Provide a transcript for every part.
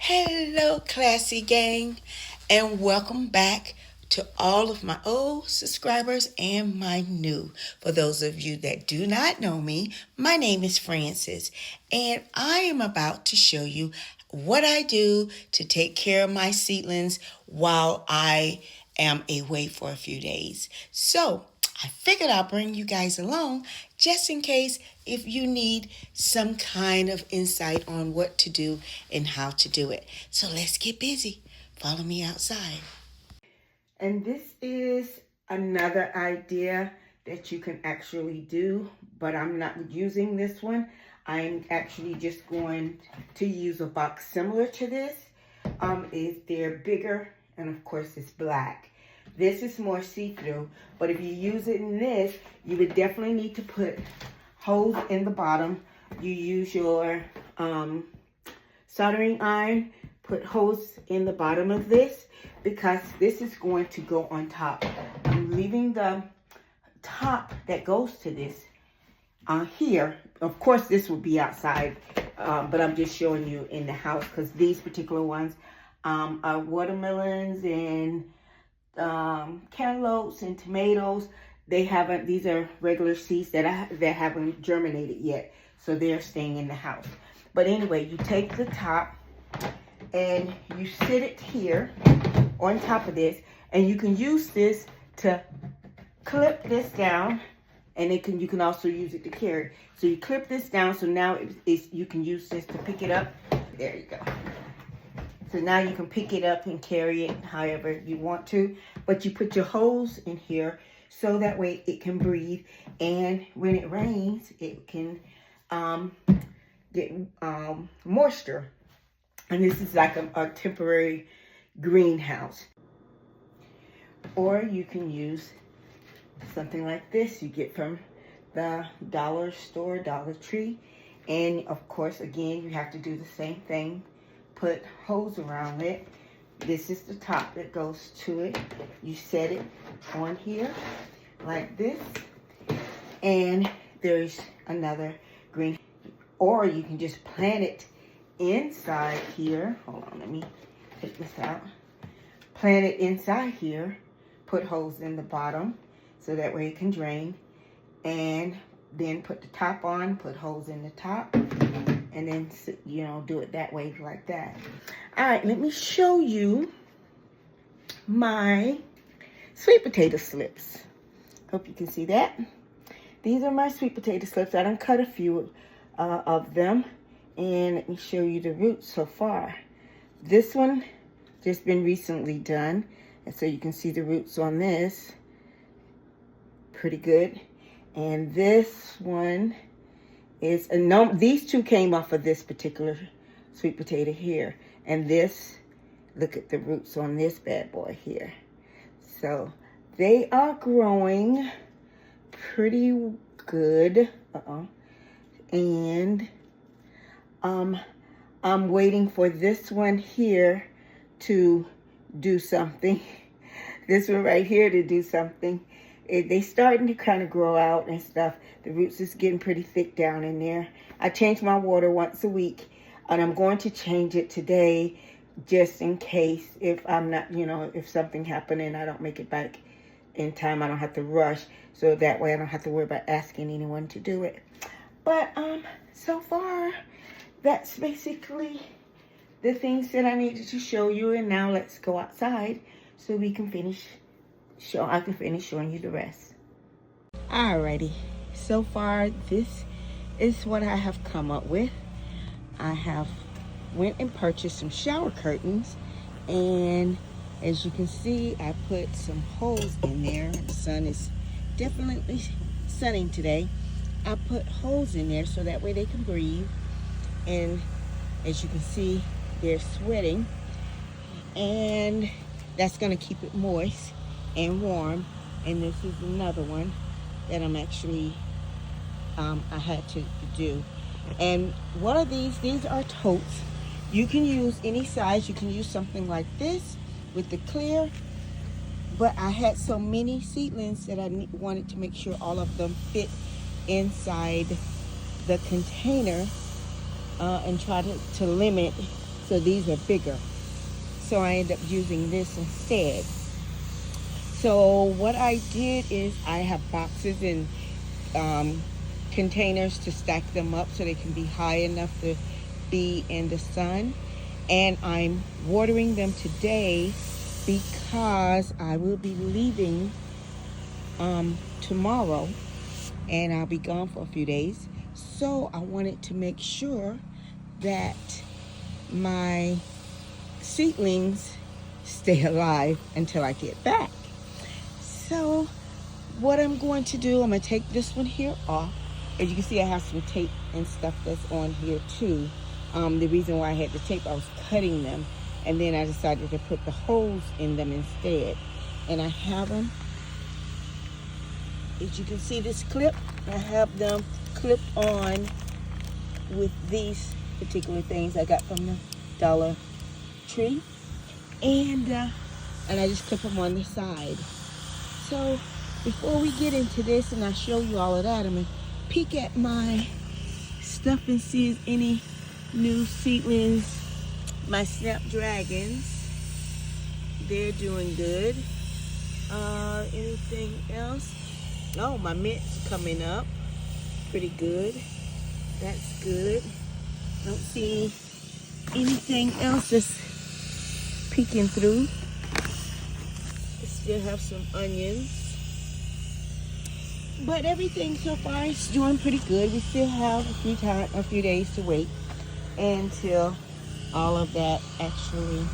Hello, classy gang, and welcome back to all of my old subscribers and my new. For those of you that do not know me, my name is Francis, and I am about to show you what I do to take care of my seedlings while I am away for a few days. So, I figured I'll bring you guys along just in case if you need some kind of insight on what to do and how to do it. So let's get busy. Follow me outside. And this is another idea that you can actually do, but I'm not using this one. I'm actually just going to use a box similar to this. They're bigger, and of course it's black. This is more see-through, but if you use it in this, you would definitely need to put holes in the bottom. You use your soldering iron, put holes in the bottom of this because this is going to go on top. I'm leaving the top that goes to this here. Of course, this will be outside, but I'm just showing you in the house because these particular ones are watermelons and cantaloupes and tomatoes. These are regular seeds that haven't germinated yet, so they're staying in the house. But anyway, you take the top and you sit it here on top of this, and you can use this to clip this down, and you can also use it to carry. So you clip this down, so now you can use this to pick it up. There you go. So now you can pick it up and carry it however you want to. But you put your holes in here so that way it can breathe. And when it rains, it can get moisture. And this is like a temporary greenhouse. Or you can use something like this you get from the dollar store, Dollar Tree. And of course, again, you have to do the same thing. Put holes around it. This is the top that goes to it. You set it on here like this, and there's another green. Or you can just plant it inside here. Hold on, let me take this out. Plant it inside here. Put holes in the bottom so that way it can drain, and then put the top on. Put holes in the top. And then, do it that way like that. All right, let me show you my sweet potato slips. Hope you can see that. These are my sweet potato slips. I done cut a few of them. And let me show you the roots so far. This one just been recently done. And so you can see the roots on this. Pretty good. And this one is these two came off of this particular sweet potato here, and this, look at the roots on this bad boy here. So they are growing pretty good. And I'm waiting for this one here to do something. This one right here to do something. They starting to kind of grow out and stuff. The roots is getting pretty thick down in there. I change my water once a week, and I'm going to change it today just in case if I'm not, if something happened and I don't make it back in time, I don't have to rush. So that way I don't have to worry about asking anyone to do it. But so far, that's basically the things that I needed to show you. And now let's go outside so we can I can finish showing you the rest. Alrighty, so far this is what I have come up with. I have went and purchased some shower curtains, and as you can see, I put some holes in there. The sun is definitely sunning today. I put holes in there so that way they can breathe, and as you can see, they're sweating, and that's going to keep it moist and warm. And this is another one that I'm actually I had to do. And what are these? These are totes. You can use any size. You can use something like this with the clear, but I had so many seedlings that I wanted to make sure all of them fit inside the container and try to limit So these are bigger. So I end up using this instead. So what I did is I have boxes and containers to stack them up so they can be high enough to be in the sun. And I'm watering them today because I will be leaving tomorrow, and I'll be gone for a few days. So I wanted to make sure that my seedlings stay alive until I get back. So what I'm going to do, I'm going to take this one here off. As you can see, I have some tape and stuff that's on here too. The reason why I had the tape, I was cutting them, and then I decided to put the holes in them instead. And I have them, as you can see this clip, I have them clipped on with these particular things I got from the Dollar Tree. And I just clip them on the side. So before we get into this and I show you all of that, I'm going to peek at my stuff and see if any new seedlings. My Snapdragons, they're doing good. Anything else? Oh, my mint's coming up pretty good. That's good. Don't see anything else that's peeking through. Still have some onions, but everything so far is doing pretty good. We still have a few days to wait until all of that actually.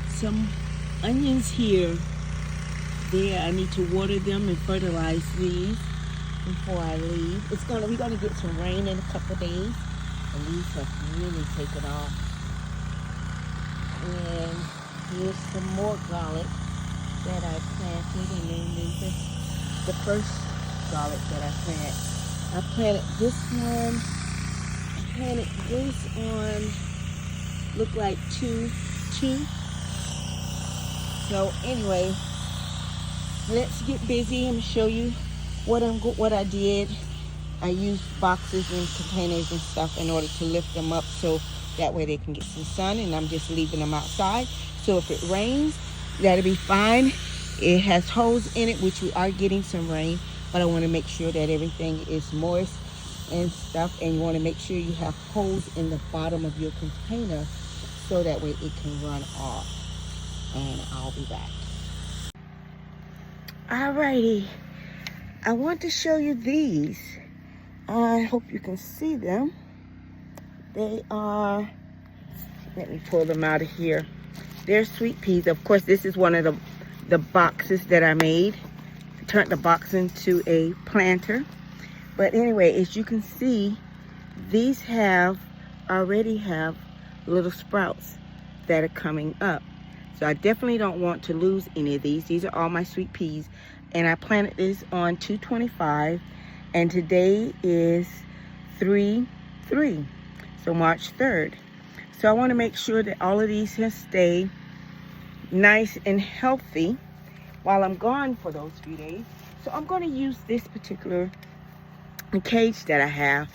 Some onions here. There, I need to water them and fertilize these before I leave. We're gonna get some rain in a couple days, and these have really taken off. And here's some more garlic that I planted, and then there's the first garlic that I planted. I planted this one. I planted this on, look like two. So anyway, let's get busy and show you what I did. I used boxes and containers and stuff in order to lift them up so that way they can get some sun, and I'm just leaving them outside. So if it rains, that'll be fine. It has holes in it, which we are getting some rain, but I want to make sure that everything is moist and stuff, and you want to make sure you have holes in the bottom of your container so that way it can run off. And I'll be back. Alrighty, I want to show you these. I hope you can see them. They are, let me pull them out of here. They're sweet peas. Of course, this is one of the boxes that I made. Turned the box into a planter. But anyway, as you can see, these already have little sprouts that are coming up. So I definitely don't want to lose any of these. These are all my sweet peas. And I planted this on 2/25. And today is 3/3. So March 3rd. So I want to make sure that all of these can stay nice and healthy while I'm gone for those few days. So I'm going to use this particular cage that I have.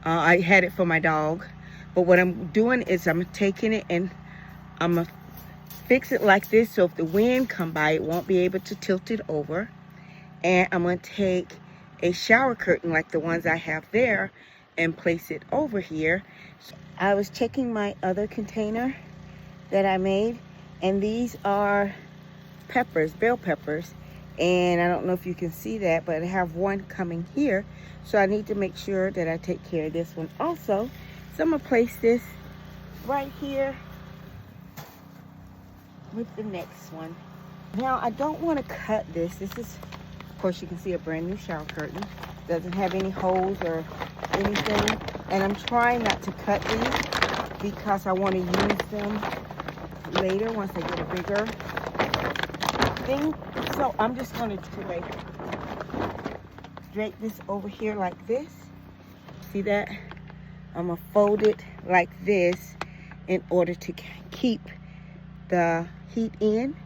I had it for my dog. But what I'm doing is I'm taking it and I'm going to fix it like this, so if the wind come by, it won't be able to tilt it over. And I'm going to take a shower curtain like the ones I have there and place it over here. So I was checking my other container that I made, and these are peppers, bell peppers. And I don't know if you can see that, but I have one coming here. So I need to make sure that I take care of this one also. So I'm going to place this right here with the next one. Now I don't want to cut this. This is, of course, you can see a brand new shower curtain. Doesn't have any holes or anything. And I'm trying not to cut these because I want to use them later once I get a bigger thing. So I'm just going to drape this over here like this. See that? I'm going to fold it like this in order to keep the heat in,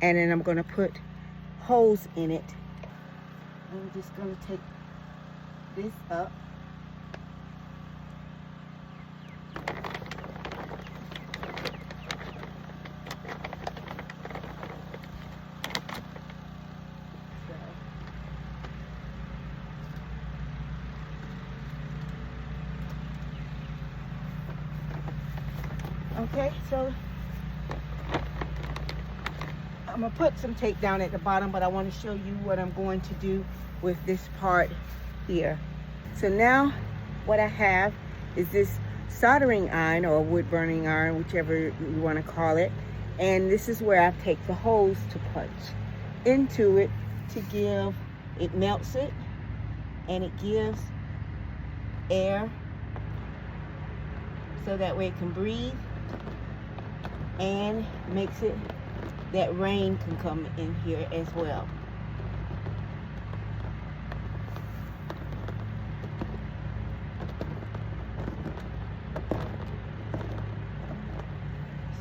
and then I'm going to put holes in it. I'm just going to take this up Okay, so I'm gonna put some tape down at the bottom, but I want to show you what I'm going to do with this part here. So now what I have is this soldering iron or wood burning iron, whichever you want to call it, and this is where I take the holes to punch into it to give it, melts it, and it gives air so that way it can breathe, and makes it that rain can come in here as well.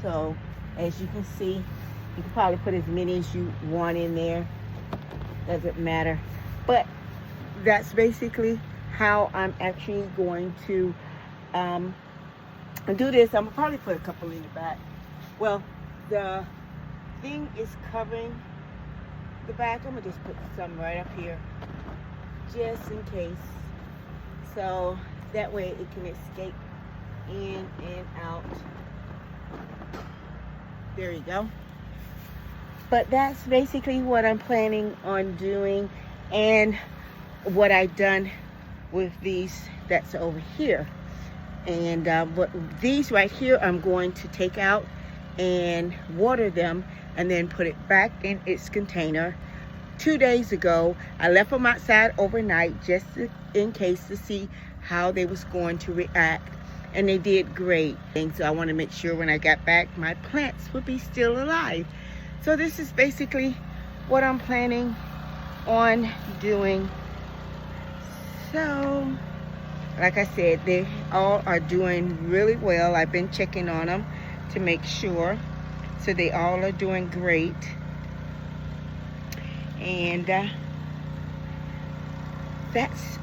So as you can see, you can probably put as many as you want in there, doesn't matter. But that's basically how I'm actually going to do this. I'm gonna probably put a couple in the back. Well, the thing is covering the back. I'm gonna just put some right up here just in case, so that way it can escape in and out. There you go. But that's basically what I'm planning on doing, and what I've done with these that's over here. And but these right here I'm going to take out and water them and then put it back in its container. 2 days ago I left them outside overnight just in case to see how they was going to react, and they did great. And so I want to make sure when I got back my plants would be still alive. So this is basically what I'm planning on doing. So like I said, they all are doing really well. I've been checking on them to make sure. So they all are doing great. And that's